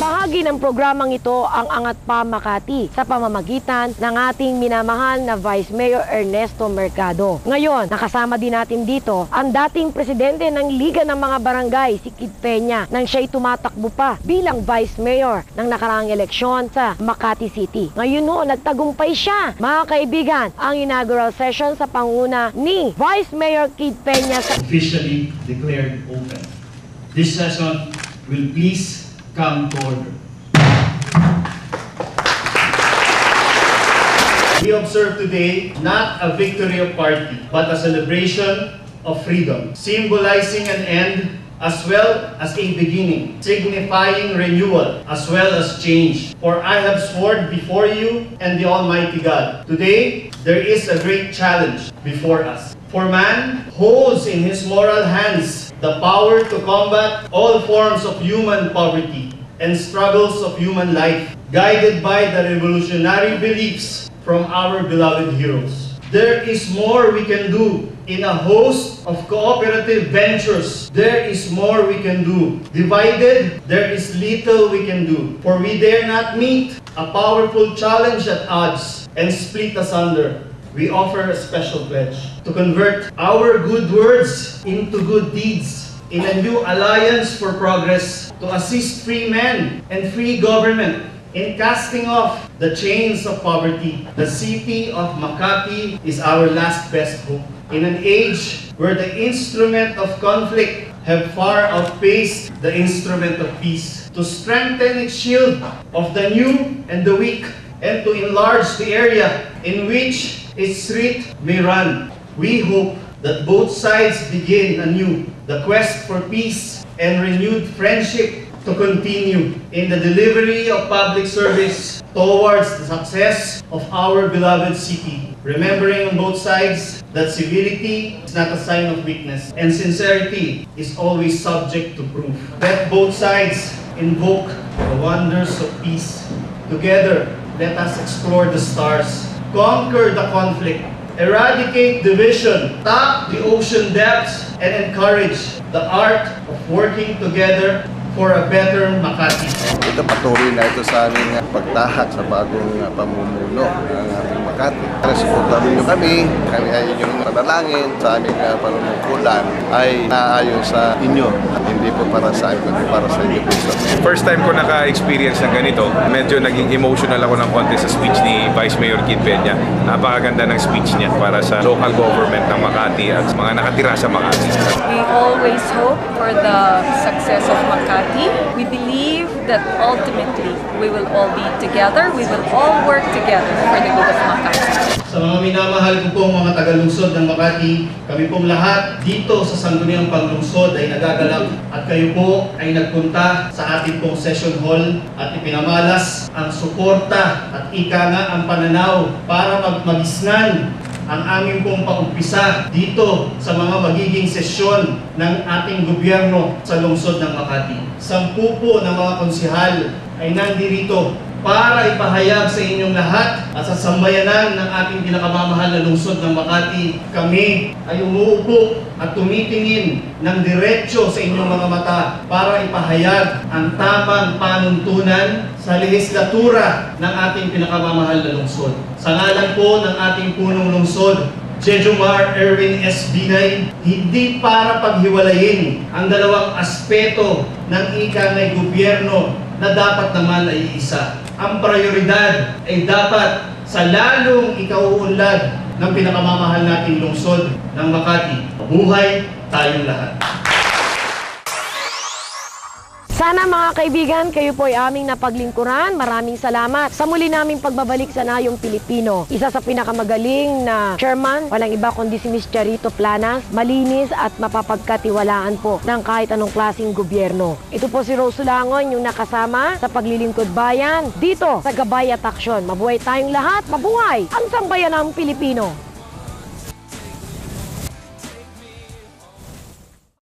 Bahagi ng programang ito ang Angat Pa Makati sa pamamagitan ng ating minamahal na Vice Mayor Ernesto Mercado. Ngayon, nakasama din natin dito ang dating presidente ng Liga ng mga Barangay, si Kid Peña, nang siya'y tumatakbo pa bilang Vice Mayor ng nakaraang eleksyon sa Makati City. Ngayon nagtagumpay siya. Mga kaibigan, ang inaugural session sa panguna ni Vice Mayor Kid Peña officially declared open. This session will please come to order. We observe today not a victory of party, but a celebration of freedom, symbolizing an end as well as a beginning, signifying renewal as well as change. For I have sworn before you and the Almighty God, today there is a great challenge before us. For man holds in his moral hands the power to combat all forms of human poverty and struggles of human life, guided by the revolutionary beliefs from our beloved heroes. There is more we can do in a host of cooperative ventures. There is more we can do. Divided, there is little we can do. For we dare not meet a powerful challenge at odds and split asunder. We offer a special pledge to convert our good words into good deeds in a new alliance for progress, to assist free men and free government in casting off the chains of poverty. The city of Makati is our last best hope. In an age where the instrument of conflict have far outpaced the instrument of peace, to strengthen its shield of the new and the weak, and to enlarge the area in which its street may run, we hope that both sides begin anew the quest for peace and renewed friendship to continue in the delivery of public service towards the success of our beloved city, remembering on both sides that civility is not a sign of weakness and sincerity is always subject to proof. Let both sides invoke the wonders of peace. Together, let us explore the stars, conquer the conflict, eradicate division, tap the ocean depths, and encourage the art of working together for a better Makati. Ito patuloy na ito sa aming pagtahak sa bagong pamumuno ng ating Makati. Suportahan niyo kami ay inyong panalangin sa aming panunungkulan ay naayon sa inyo at hindi po para sa akin, kundi para sa inyo po. First time ko naka-experience ng ganito, medyo naging emotional ako ng konti sa speech ni Vice Mayor Kid Peña. Napakaganda ng speech niya para sa local government ng Makati at mga nakatira sa Makati. We always hope for the success of Makati. We believe that ultimately we will all be together, we will all work together for the good of Makati. Sa mga minamahal ko pong mga taga-lungsod ng Makati, kami pong lahat dito sa Sangguniang Panglungsod ay nagagalak at kayo po ay nagpunta sa ating pong session hall at ipinamalas ang suporta at ika nga ang pananaw para magisnan ang aming pong paumpisa dito sa mga magiging sesyon ng ating gobyerno sa lungsod ng Makati. 10 po ng mga konsihal ay nandirito para ipahayag sa inyong lahat at sa sambayanan ng ating pinakamamahal na lungsod ng Makati. Kami ay umuupo at tumitingin ng diretsyo sa inyong mga mata para ipahayag ang tamang panuntunan sa lehislatura ng ating pinakamamahal na lungsod. Sa ngalan po ng ating punong lungsod, Jejomar Erwin S. Binay, hindi para paghiwalayin ang dalawang aspeto ng ikangay gobyerno na dapat naman ay isa. Ang prioridad ay dapat sa lalong ikauunlad ng pinakamamahal nating lungsod ng Makati. Mabuhay tayong lahat. Sana mga kaibigan, kayo po ay aming napaglingkuran. Maraming salamat sa muli naming pagbabalik sa Nayong Pilipino. Isa sa pinakamagaling na chairman, walang iba kundi si Ms. Charito Planas, malinis at mapapagkatiwalaan po ng kahit anong klaseng gobyerno. Ito po si Rose Sulangon, yung nakasama sa paglilingkod bayan dito sa Gabay at Aksyon. Mabuhay tayong lahat, mabuhay ang sambayanang Pilipino!